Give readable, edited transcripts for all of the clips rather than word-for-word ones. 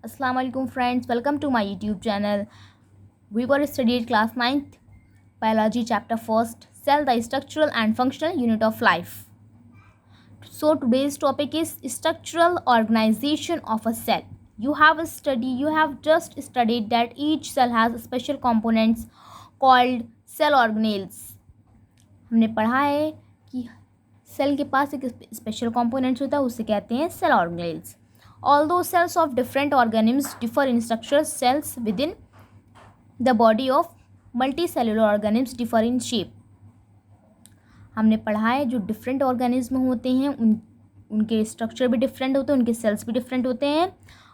Assalamu alaikum friends, welcome to my YouTube channel. We were studied class 9th biology chapter 1st, cell, the structural and functional unit of life. So today's topic is structural organization of a cell. You have just studied that each cell has special components called cell organelles. हमने पढ़ा है कि cell के पास एक special components होता है, उसे कहते हैं cell organelles. Although cells of different organisms differ in structure, cells within the body of multicellular organisms differ in shape. हमने पढ़ा है जो डिफरेंट ऑर्गेनिज्म होते हैं उनके स्ट्रक्चर भी डिफरेंट होते हैं, उनके सेल्स भी डिफरेंट होते हैं,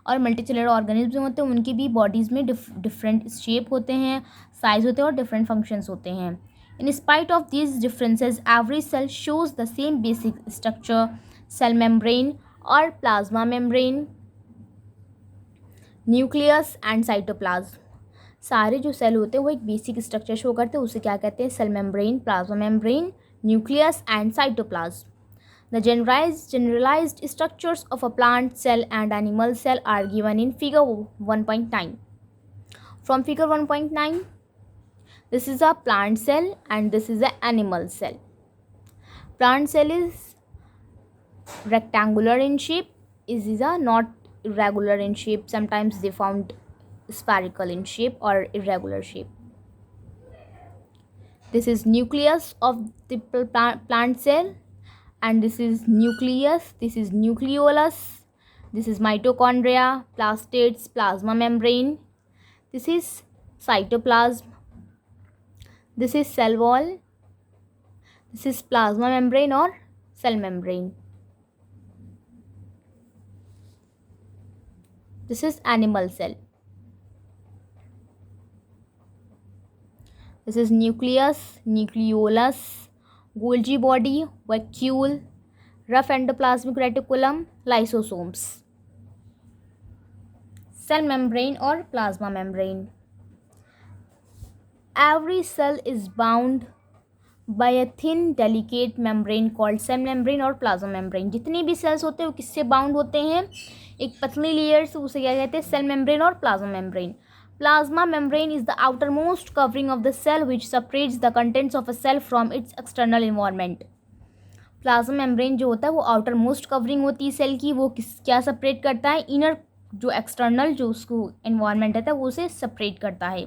और मल्टीसेलुलर ऑर्गेनिज्म होते हैं उनकी भी बॉडीज़ में डिफरेंट शेप होते हैं, साइज होते हैं और डिफरेंट फंक्शंस होते हैं. In spite of these differences, every cell shows the same basic structure: cell membrane or plasma membrane, nucleus and cytoplasm. सारे जो सेल होते हैं वो एक बेसिक स्ट्रक्चर शो करते हैं, उसे क्या कहते हैं? Cell membrane, plasma membrane, nucleus and cytoplasm. The generalized structures of a plant cell and animal cell are given in figure 1.9. From figure 1.9, this is a plant cell and this is an animal cell. Plant cell is rectangular in shape. Is a not irregular in shape. Sometimes they found spherical in shape or irregular shape. This is nucleus of the plant cell, and this is nucleus, this is nucleolus, this is mitochondria, plastids, plasma membrane, this is cytoplasm, this is cell wall, this is plasma membrane or cell membrane. This is animal cell. This is nucleus, nucleolus, Golgi body, vacuole, rough endoplasmic reticulum, lysosomes. Cell membrane or plasma membrane. Every cell is bound by a thin delicate membrane called cell membrane or plasma membrane. जितने भी cells होते हैं वो किससे bound होते हैं? एक पतली लेयर से, उसे क्या कहते हैं? सेल मेम्ब्रेन और plasma membrane. Plasma membrane is the outermost covering of the cell which separates the contents of a cell from its external environment. Plasma membrane जो होता है वो आउटर मोस्ट कवरिंग होती है सेल की. वो क्या सेपरेट करता है? इनर जो एक्सटर्नल जो उसको इन्वायरमेंट रहता है वो उसे सेपरेट करता है.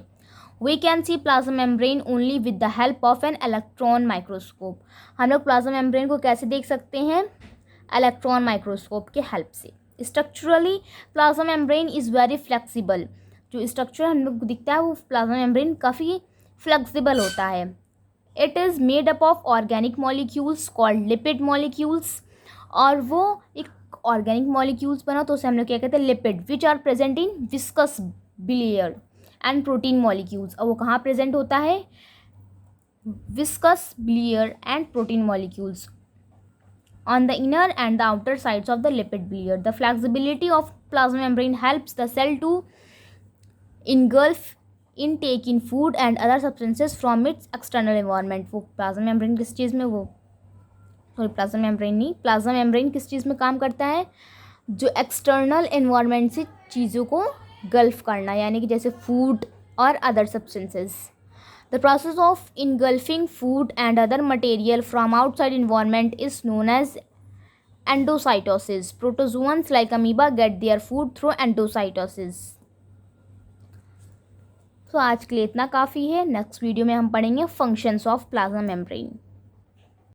We can see plasma membrane only with the help of an electron microscope. हम लोग प्लाज्मा मेम्ब्रेन को कैसे देख सकते हैं? इलेक्ट्रॉन माइक्रोस्कोप के हेल्प से. Structurally plasma membrane is very flexible. जो स्ट्रक्चर हम लोग को दिखता है वो प्लाज्मा मेम्ब्रेन काफ़ी फ्लेक्सिबल होता है. It is made up of organic molecules called lipid molecules. और वो एक ऑर्गेनिक मॉलिक्यूल्स बना तो उसे हम लोग क्या कहते हैं? Lipid, which are present in viscous bilayer and protein molecules. और वो कहाँ प्रेजेंट होता है? Viscous bilayer and protein molecules on the inner and the outer sides of the lipid bilayer. The flexibility of plasma membrane helps the cell to engulf intake in food and other substances from its external environment. वो plasma membrane किस चीज़ में plasma membrane किस चीज़ में काम करता है? जो external environment से चीज़ों को गल्फ करना, यानी कि जैसे food और other substances. The process of engulfing food and other material from outside environment is known as endocytosis. Protozoans like amoeba get their food through endocytosis. तो आज के लिए इतना काफ़ी है. नेक्स्ट वीडियो में हम पढ़ेंगे फंक्शंस ऑफ प्लाज्मा मेम्ब्रेन.